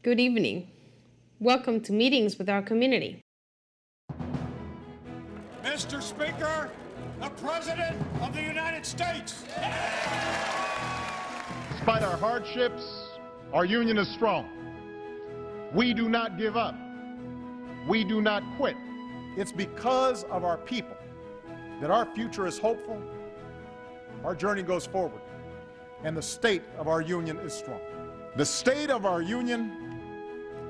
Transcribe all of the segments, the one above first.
Good evening. Welcome to Meetings with Our Community. Mr. Speaker, the President of the United States. Despite our hardships, our union is strong. We do not give up. We do not quit. It's because of our people that our future is hopeful, our journey goes forward, and the state of our union is strong. The state of our union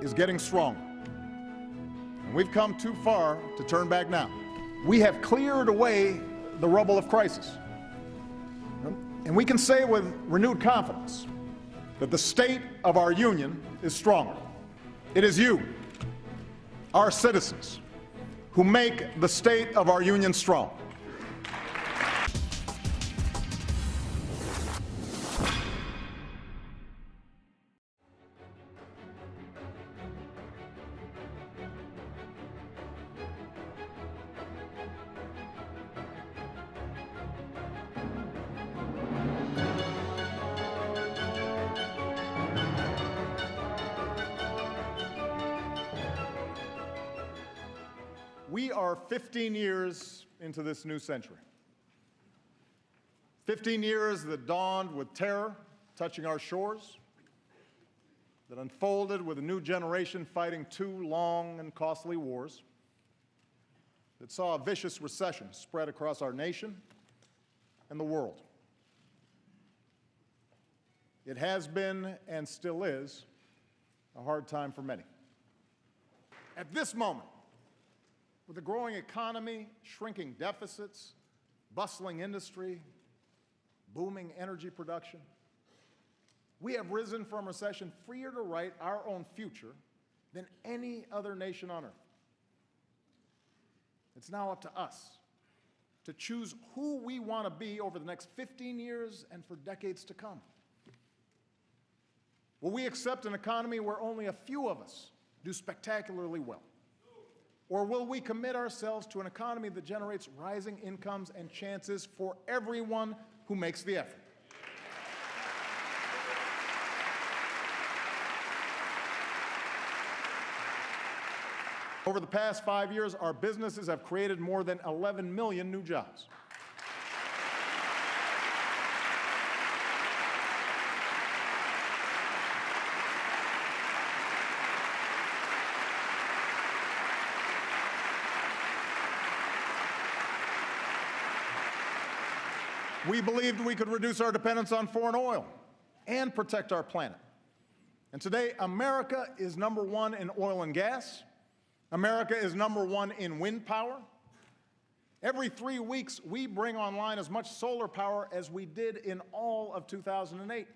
is getting stronger, and we've come too far to turn back now. We have cleared away the rubble of crisis, and we can say with renewed confidence that the state of our union is stronger. It is you, our citizens, who make the state of our union strong. We are 15 years into this new century. 15 years that dawned with terror touching our shores, that unfolded with a new generation fighting two long and costly wars, that saw a vicious recession spread across our nation and the world. It has been and still is a hard time for many. At this moment, with a growing economy, shrinking deficits, bustling industry, booming energy production, we have risen from recession freer to write our own future than any other nation on earth. It's now up to us to choose who we want to be over the next 15 years and for decades to come. Will we accept an economy where only a few of us do spectacularly well? Or will we commit ourselves to an economy that generates rising incomes and chances for everyone who makes the effort? Over the past 5 years, our businesses have created more than 11 million new jobs. We believed we could reduce our dependence on foreign oil and protect our planet. And today, America is number one in oil and gas. America is number one in wind power. Every 3 weeks, we bring online as much solar power as we did in all of 2008.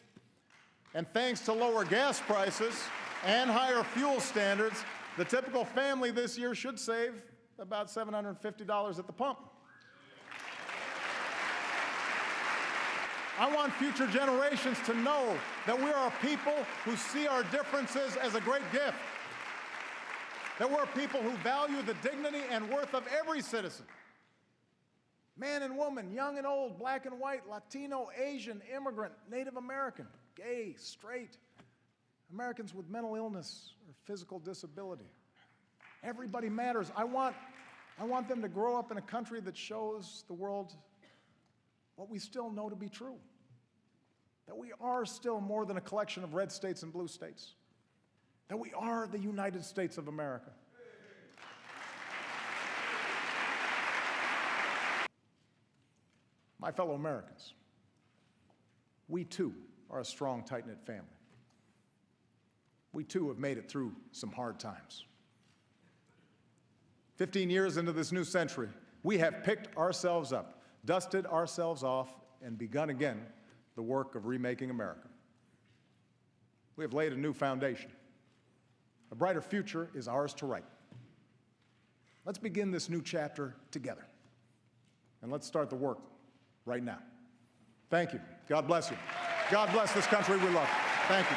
And thanks to lower gas prices and higher fuel standards, the typical family this year should save about $750 at the pump. I want future generations to know that we are a people who see our differences as a great gift, that we're people who value the dignity and worth of every citizen, man and woman, young and old, black and white, Latino, Asian, immigrant, Native American, gay, straight, Americans with mental illness or physical disability. Everybody matters. I want them to grow up in a country that shows the world what we still know to be true, that we are still more than a collection of red states and blue states, that we are the United States of America. My fellow Americans, we too are a strong, tight-knit family. We too have made it through some hard times. 15 years into this new century, we have picked ourselves up, dusted ourselves off, and begun again the work of remaking America. We have laid a new foundation. A brighter future is ours to write. Let's begin this new chapter together, and let's start the work right now. Thank you. God bless you. God bless this country we love. Thank you.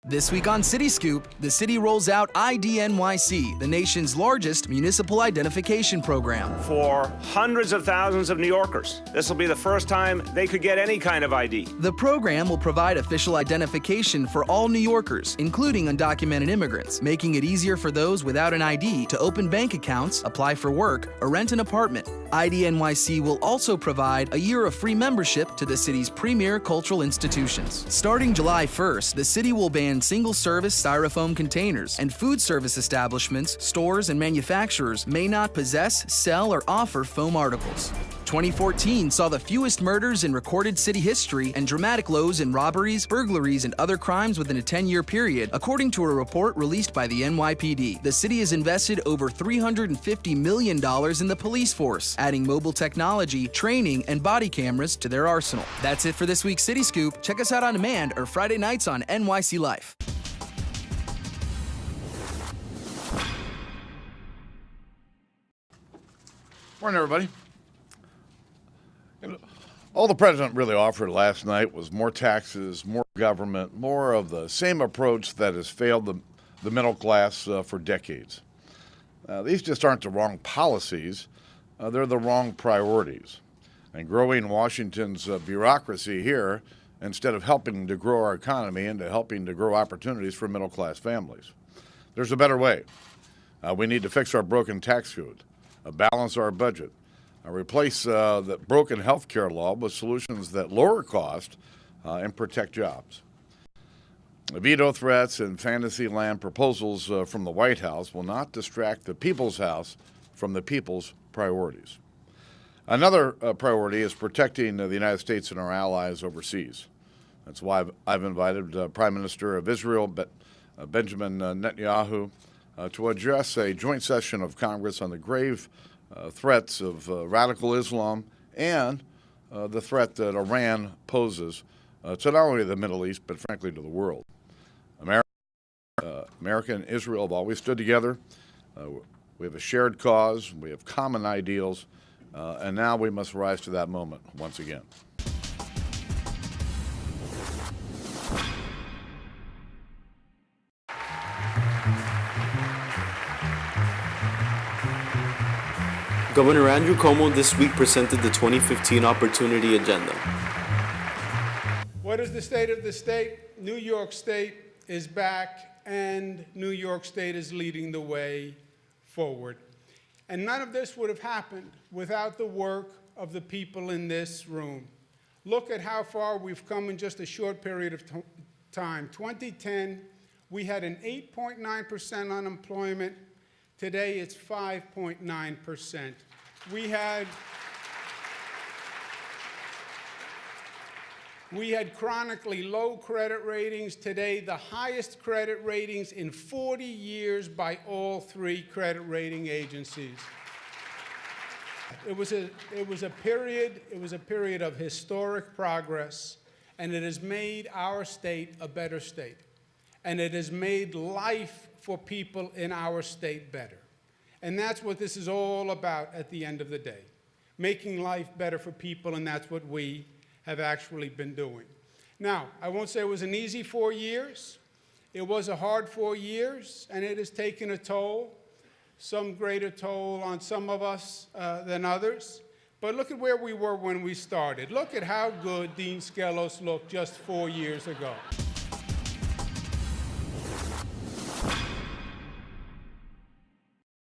This week on City Scoop, the city rolls out IDNYC, the nation's largest municipal identification program. For hundreds of thousands of New Yorkers, this will be the first time they could get any kind of ID. The program will provide official identification for all New Yorkers, including undocumented immigrants, making it easier for those without an ID to open bank accounts, apply for work, or rent an apartment. IDNYC will also provide a year of free membership to the city's premier cultural institutions. Starting July 1st, the city will ban single-service styrofoam containers, and food service establishments, stores, and manufacturers may not possess, sell, or offer foam articles. 2014 saw the fewest murders in recorded city history and dramatic lows in robberies, burglaries, and other crimes within a 10-year period, according to a report released by the NYPD. The city has invested over $350 million in the police force, adding mobile technology, training, and body cameras to their arsenal. That's it for this week's City Scoop. Check us out on demand or Friday nights on NYC Life. Morning, everybody. All the president really offered last night was more taxes, more government, more of the same approach that has failed the middle class for decades. These just aren't the wrong policies. They're the wrong priorities. And growing Washington's bureaucracy here instead of helping to grow our economy and helping to grow opportunities for middle-class families. There's a better way. We need to fix our broken tax code, balance our budget, replace the broken health care law with solutions that lower cost and protect jobs. Veto threats and fantasy land proposals from the White House will not distract the people's house from the people's priorities. Another priority is protecting the United States and our allies overseas. That's why I've invited Prime Minister of Israel, Benjamin Netanyahu, to address a joint session of Congress on the grave threats of radical Islam and the threat that Iran poses to not only the Middle East, but frankly to the world. America and Israel have always stood together. We have a shared cause, we have common ideals, and now we must rise to that moment once again. Governor Andrew Cuomo this week presented the 2015 Opportunity Agenda. What is the state of the state? New York State is back, and New York State is leading the way forward. And none of this would have happened without the work of the people in this room. Look at how far we've come in just a short period of time. 2010, we had an 8.9% unemployment. Today, it's 5.9%. We had chronically low credit ratings. Today, the highest credit ratings in 40 years by all three credit rating agencies. It was a period of historic progress, and it has made our state a better state. And it has made life for people in our state better. And that's what this is all about at the end of the day, making life better for people, and that's what we have actually been doing. Now, I won't say it was an easy 4 years. It was a hard 4 years, and it has taken a toll, some greater toll on some of us than others. But look at where we were when we started. Look at how good Dean Skelos looked just 4 years ago.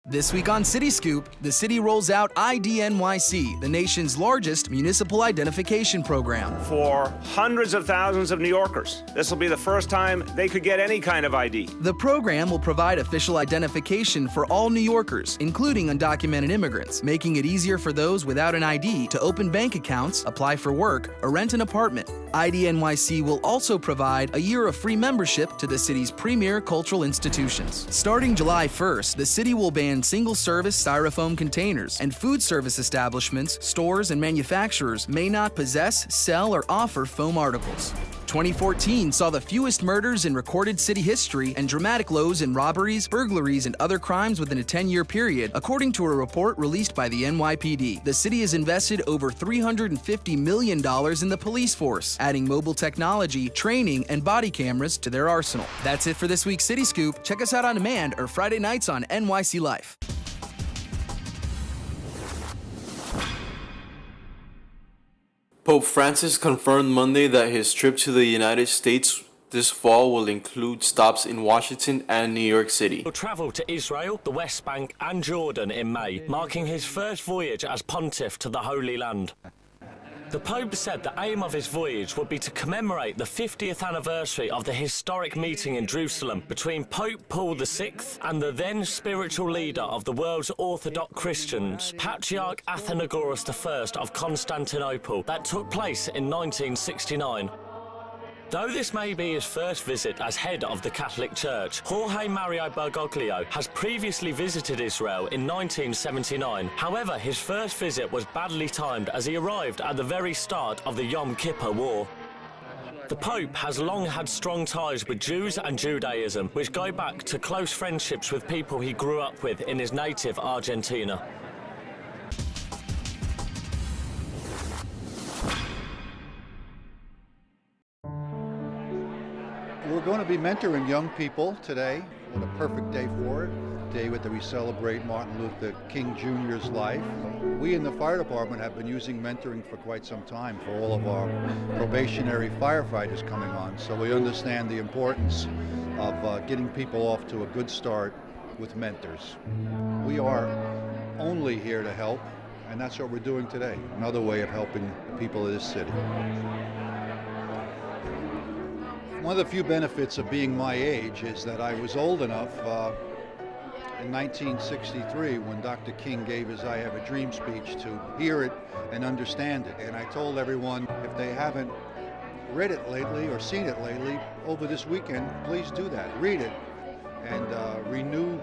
This week on City Scoop, the city rolls out IDNYC, the nation's largest municipal identification program. For hundreds of thousands of New Yorkers, this will be the first time they could get any kind of ID. The program will provide official identification for all New Yorkers, including undocumented immigrants, making it easier for those without an ID to open bank accounts, apply for work, or rent an apartment. IDNYC will also provide a year of free membership to the city's premier cultural institutions. Starting July 1st, the city will ban single-service styrofoam containers, and food service establishments, stores, and manufacturers may not possess, sell, or offer foam articles. 2014 saw the fewest murders in recorded city history and dramatic lows in robberies, burglaries, and other crimes within a 10-year period, according to a report released by the NYPD. The city has invested over $350 million in the police force, adding mobile technology, training, and body cameras to their arsenal. That's it for this week's City Scoop. Check us out on demand or Friday nights on NYC Life. Pope Francis confirmed Monday that his trip to the United States this fall will include stops in Washington and New York City. He'll travel to Israel, the West Bank and Jordan in May, marking his first voyage as pontiff to the Holy Land. The Pope said the aim of his voyage would be to commemorate the 50th anniversary of the historic meeting in Jerusalem between Pope Paul VI and the then spiritual leader of the world's Orthodox Christians, Patriarch Athenagoras I of Constantinople, that took place in 1969. Though this may be his first visit as head of the Catholic Church, Jorge Mario Bergoglio has previously visited Israel in 1979. However, his first visit was badly timed as he arrived at the very start of the Yom Kippur War. The Pope has long had strong ties with Jews and Judaism, which go back to close friendships with people he grew up with in his native Argentina. We're going to be mentoring young people today. What a perfect day for it. A day that we celebrate Martin Luther King Jr.'s life. We in the fire department have been using mentoring for quite some time for all of our probationary firefighters coming on. So we understand the importance of getting people off to a good start with mentors. We are only here to help, and that's what we're doing today. Another way of helping the people of this city. One of the few benefits of being my age is that I was old enough in 1963 when Dr. King gave his I Have a Dream speech to hear it and understand it. And I told everyone, if they haven't read it lately or seen it lately, over this weekend, please do that. Read it and renew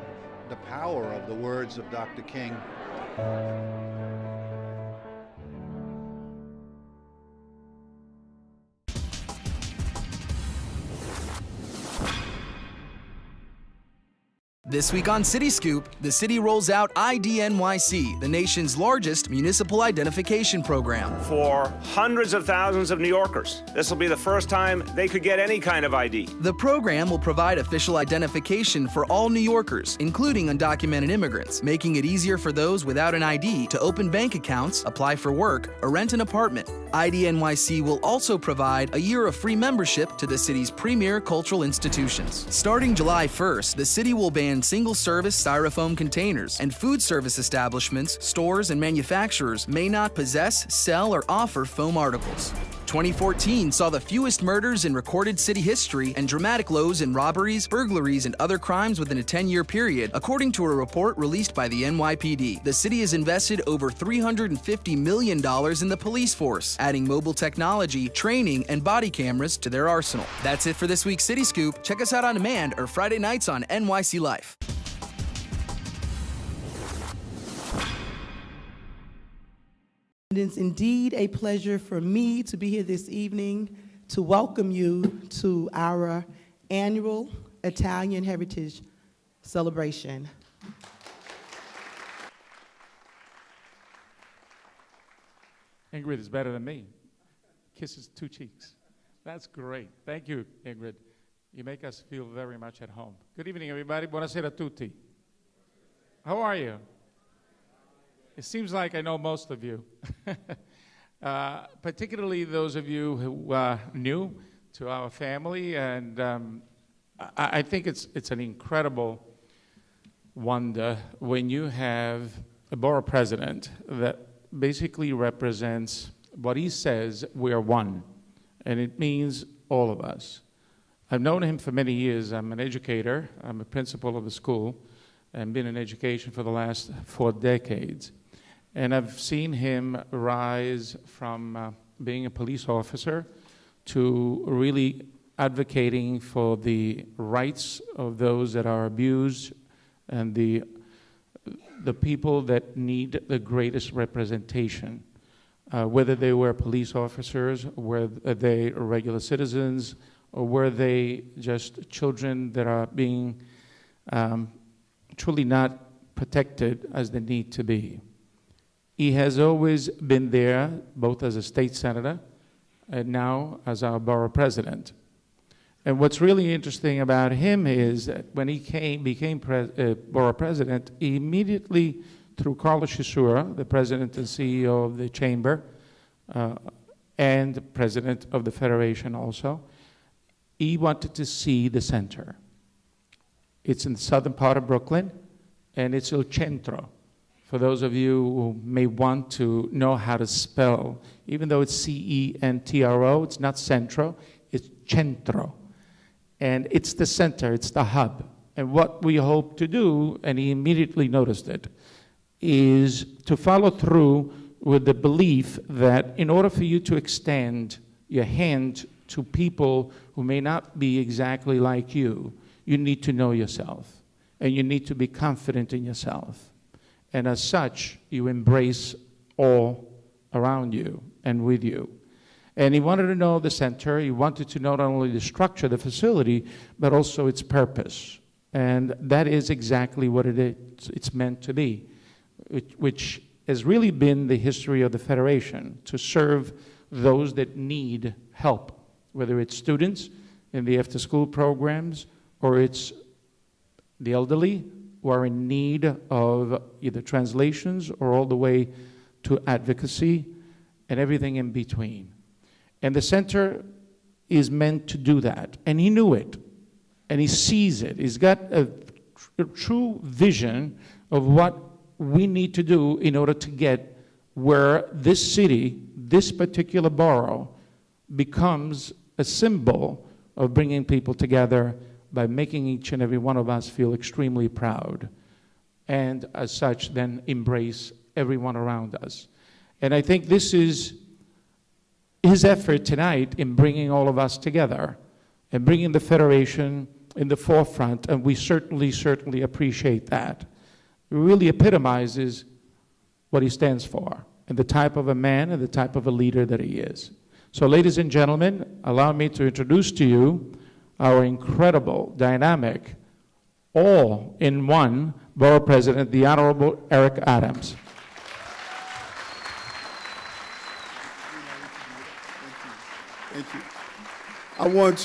the power of the words of Dr. King. This week on City Scoop, the city rolls out IDNYC, the nation's largest municipal identification program. For hundreds of thousands of New Yorkers, this will be the first time they could get any kind of ID. The program will provide official identification for all New Yorkers, including undocumented immigrants, making it easier for those without an ID to open bank accounts, apply for work, or rent an apartment. IDNYC will also provide a year of free membership to the city's premier cultural institutions. Starting July 1st, the city will ban single-service styrofoam containers, and food service establishments, stores, and manufacturers may not possess, sell, or offer foam articles. 2014 saw the fewest murders in recorded city history and dramatic lows in robberies, burglaries, and other crimes within a 10-year period, according to a report released by the NYPD. The city has invested over $350 million in the police force, adding mobile technology, training, and body cameras to their arsenal. That's it for this week's City Scoop. Check us out on demand or Friday nights on NYC Life. It is indeed a pleasure for me to be here this evening to welcome you to our annual Italian Heritage Celebration. Ingrid is better than me. Kisses 2 cheeks. That's great. Thank you, Ingrid. You make us feel very much at home. Good evening, everybody. Buonasera a tutti. How are you? It seems like I know most of you, particularly those of you who are new to our family, and I think it's an incredible wonder when you have a borough president that basically represents what he says: we are one, and it means all of us. I've known him for many years. I'm an educator. I'm a principal of a school and been in education for the last 4 decades. And I've seen him rise from being a police officer to really advocating for the rights of those that are abused and the people that need the greatest representation. whether they were police officers, whether they are regular citizens, or were they just children that are being truly not protected as they need to be. He has always been there, both as a state senator and now as our borough president. And what's really interesting about him is that when he became borough president, he immediately, through Carlos Chisura, the president and CEO of the chamber, and president of the federation also, he wanted to see the center. It's in the southern part of Brooklyn, and it's El Centro. For those of you who may want to know how to spell, even though it's C-E-N-T-R-O, it's not centro, it's centro. And it's the center, it's the hub. And what we hope to do, and he immediately noticed it, is to follow through with the belief that in order for you to extend your hand to people who may not be exactly like you need to know yourself, and you need to be confident in yourself. And as such, you embrace all around you and with you. And he wanted to know the center. He wanted to know not only the structure, the facility, but also its purpose. And that is exactly what it's meant to be, which has really been the history of the Federation, to serve those that need help, whether it's students in the after-school programs or it's the elderly who are in need of either translations or all the way to advocacy and everything in between. And the center is meant to do that. And he knew it. And he sees it. He's got a true vision of what we need to do in order to get where this city, this particular borough, becomes a symbol of bringing people together by making each and every one of us feel extremely proud. And as such, then embrace everyone around us. And I think this is his effort tonight in bringing all of us together and bringing the Federation in the forefront, and we certainly appreciate that. It really epitomizes what he stands for and the type of a man and the type of a leader that he is. So ladies and gentlemen, allow me to introduce to you our incredible, dynamic, all-in-one Borough President, the Honorable Eric Adams. Thank you. I want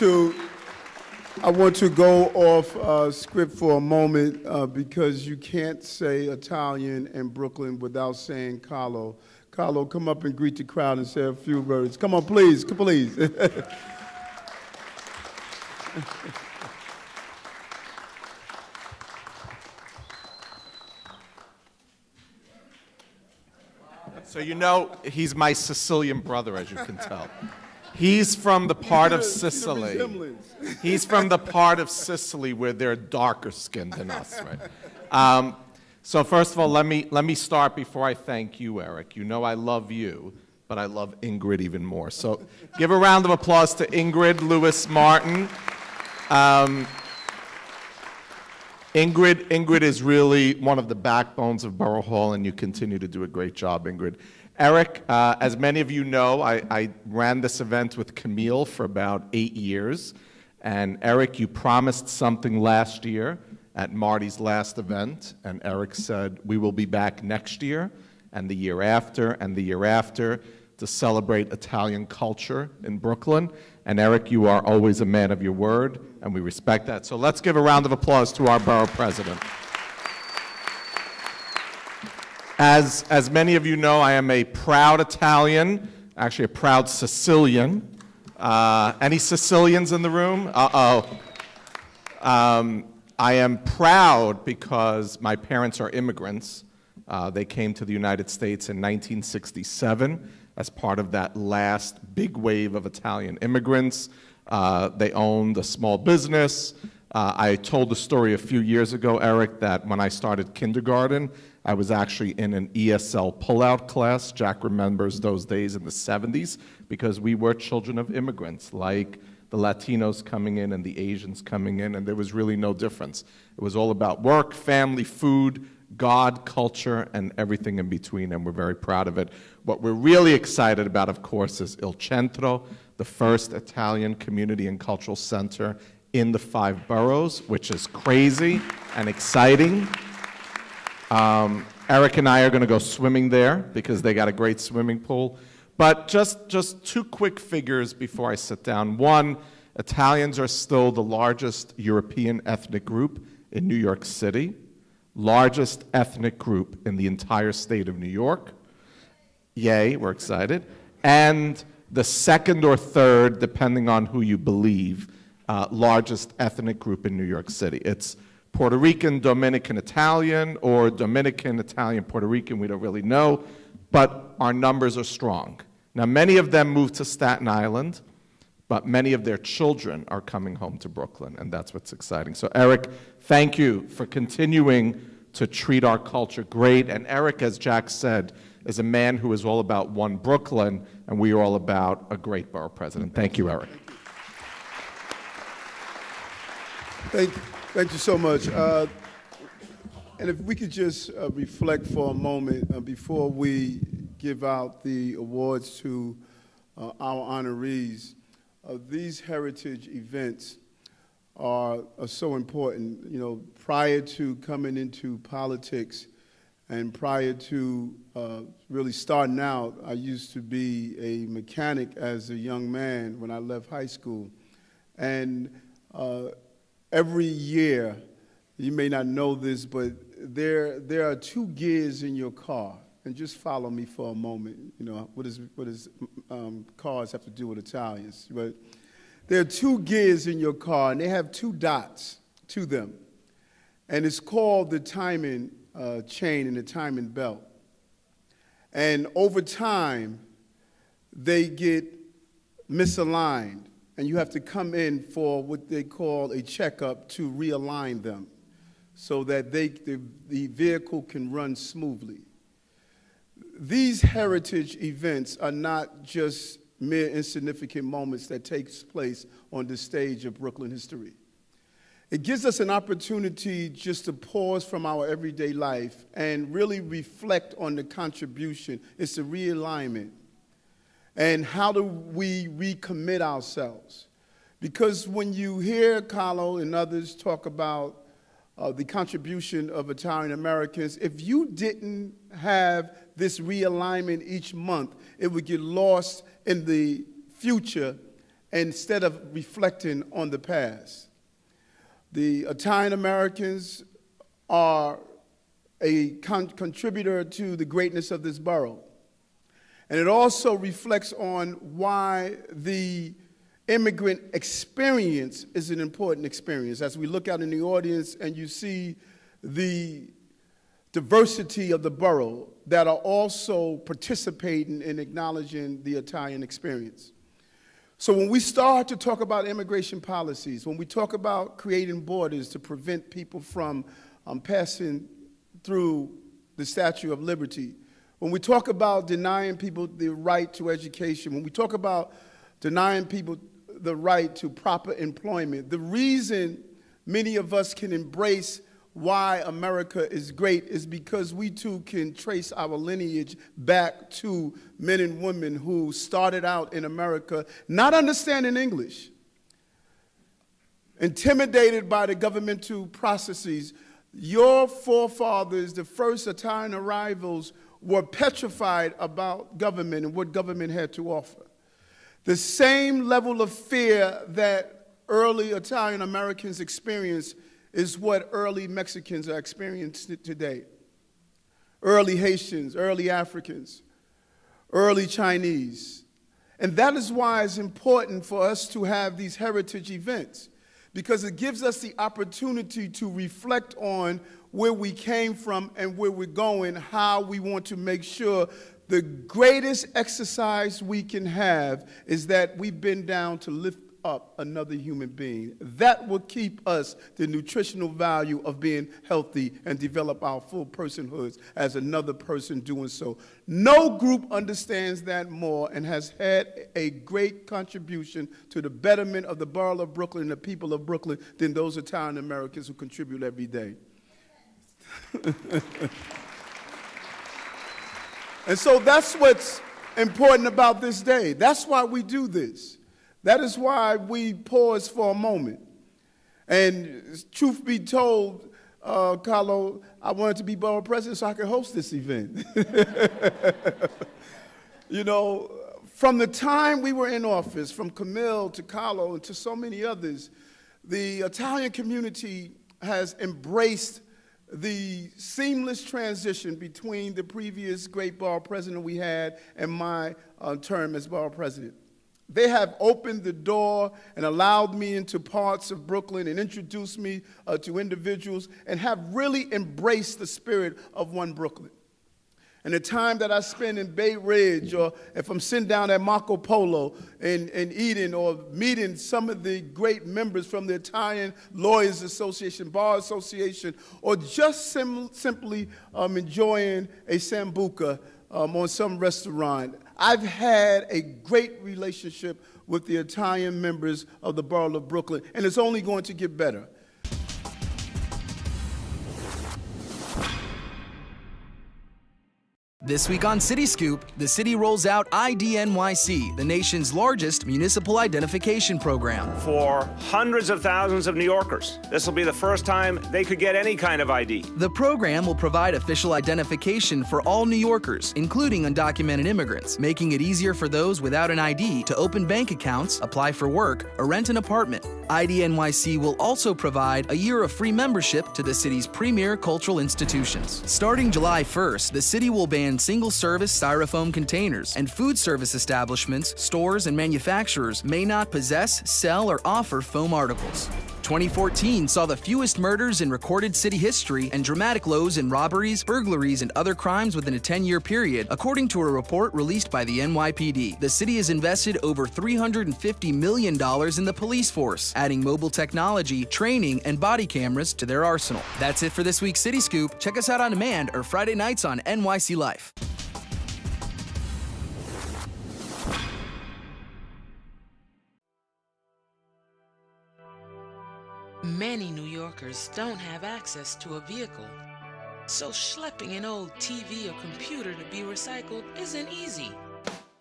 to go off script for a moment because you can't say Italian in Brooklyn without saying Carlo. Carlo, come up and greet the crowd and say a few words. Come on, please, please. So you know he's my Sicilian brother, as you can tell. He's from the part of Sicily. He's from the part of Sicily where they're darker skinned than us, right? So first of all, let me start before I thank you, Eric. You know I love you, but I love Ingrid even more. So give a round of applause to Ingrid Lewis Martin. Ingrid is really one of the backbones of Borough Hall, and you continue to do a great job, Ingrid. Eric, as many of you know, I ran this event with Camille for about 8 years. And Eric, you promised something last year at Marty's last event, and Eric said, we will be back next year, and the year after, and the year after, to celebrate Italian culture in Brooklyn. And Eric, you are always a man of your word, and we respect that. So let's give a round of applause to our borough president. As many of you know, I am a proud Italian, actually a proud Sicilian. Any Sicilians in the room? Uh-oh. I am proud because my parents are immigrants. They came to the United States in 1967 as part of that last big wave of Italian immigrants. They owned a small business. I told the story a few years ago, Eric, that when I started kindergarten, I was actually in an ESL pullout class. Jack remembers those days in the 70s because we were children of immigrants, like the Latinos coming in and the Asians coming in, and there was really no difference. It was all about work, family, food, God, culture, and everything in between, and we're very proud of it. What we're really excited about, of course, is Il Centro, the first Italian community and cultural center in the 5 boroughs, which is crazy and exciting. Eric and I are going to go swimming there because they got a great swimming pool. But just 2 quick figures before I sit down. One, Italians are still the largest European ethnic group in New York City, largest ethnic group in the entire state of New York. Yay, we're excited. And the second or third, depending on who you believe, largest ethnic group in New York City. It's Puerto Rican, Dominican, Italian, or Dominican, Italian, Puerto Rican, we don't really know, but our numbers are strong. Now, many of them moved to Staten Island, but many of their children are coming home to Brooklyn, and that's what's exciting. So, Eric, thank you for continuing to treat our culture great. And Eric, as Jack said, is a man who is all about one Brooklyn, and we are all about a great borough president. Thank you, Eric. Thank you so much. And if we could just reflect for a moment before we give out the awards to our honorees. These heritage events are so important. You know, prior to coming into politics and prior to really starting out, I used to be a mechanic as a young man when I left high school. And every year, you may not know this, but there are 2 gears in your car. And just follow me for a moment. You know, what does cars have to do with Italians? But there are 2 gears in your car, and they have 2 dots to them. And it's called the timing chain and the timing belt. And over time, they get misaligned, and you have to come in for what they call a checkup to realign them so that the vehicle can run smoothly. These heritage events are not just mere insignificant moments that takes place on the stage of Brooklyn history. It gives us an opportunity just to pause from our everyday life and really reflect on the contribution. It's a realignment. And how do we recommit ourselves? Because when you hear Carlo and others talk about the contribution of Italian Americans, if you didn't have this realignment each month, it would get lost in the future instead of reflecting on the past. The Italian Americans are a contributor to the greatness of this borough. And it also reflects on why the immigrant experience is an important experience. As we look out in the audience and you see the diversity of the borough that are also participating in acknowledging the Italian experience. So when we start to talk about immigration policies, when we talk about creating borders to prevent people from passing through the Statue of Liberty, when we talk about denying people the right to education, when we talk about denying people the right to proper employment, the reason many of us can embrace why America is great is because we too can trace our lineage back to men and women who started out in America not understanding English, intimidated by the governmental processes. Your forefathers, the first Italian arrivals, were petrified about government and what government had to offer. The same level of fear that early Italian Americans experienced is what early Mexicans are experiencing today. Early Haitians, early Africans, early Chinese. And that is why it's important for us to have these heritage events, because it gives us the opportunity to reflect on where we came from and where we're going, how we want to make sure the greatest exercise we can have is that we bend down to lift up another human being. That will keep us the nutritional value of being healthy and develop our full personhoods as another person doing so. No group understands that more and has had a great contribution to the betterment of the borough of Brooklyn and the people of Brooklyn than those Italian Americans who contribute every day. And so that's what's important about this day. That's why we do this. That is why we pause for a moment. And truth be told, Carlo, I wanted to be borough president so I could host this event. You know, from the time we were in office, from Camille to Carlo and to so many others, the Italian community has embraced the seamless transition between the previous great borough president we had and my term as borough president. They have opened the door and allowed me into parts of Brooklyn and introduced me to individuals and have really embraced the spirit of One Brooklyn. And the time that I spend in Bay Ridge, or if I'm sitting down at Marco Polo and eating or meeting some of the great members from the Italian Lawyers Association, Bar Association, or just simply enjoying a sambuca on some restaurant, I've had a great relationship with the Italian members of the Borough of Brooklyn, and it's only going to get better. This week on City Scoop, the city rolls out IDNYC, the nation's largest municipal identification program. For hundreds of thousands of New Yorkers, this will be the first time they could get any kind of ID. The program will provide official identification for all New Yorkers, including undocumented immigrants, making it easier for those without an ID to open bank accounts, apply for work, or rent an apartment. IDNYC will also provide a year of free membership to the city's premier cultural institutions. Starting July 1st, the city will ban single-service styrofoam containers, and food service establishments, stores, and manufacturers may not possess, sell, or offer foam articles. 2014 saw the fewest murders in recorded city history and dramatic lows in robberies, burglaries, and other crimes within a 10-year period, according to a report released by the NYPD. The city has invested over $350 million in the police force, adding mobile technology, training, and body cameras to their arsenal. That's it for this week's City Scoop. Check us out on demand or Friday nights on NYC Life. Many New Yorkers don't have access to a vehicle, so schlepping an old TV or computer to be recycled isn't easy.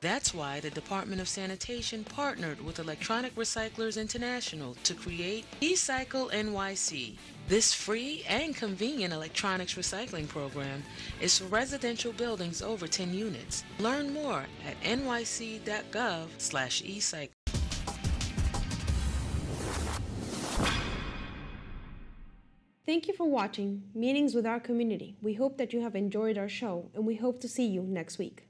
That's why the Department of Sanitation partnered with Electronic Recyclers International to create eCycle NYC. This free and convenient electronics recycling program is for residential buildings over 10 units. Learn more at nyc.gov/ecycle. Thank you for watching Meetings with Our Community. We hope that you have enjoyed our show, and we hope to see you next week.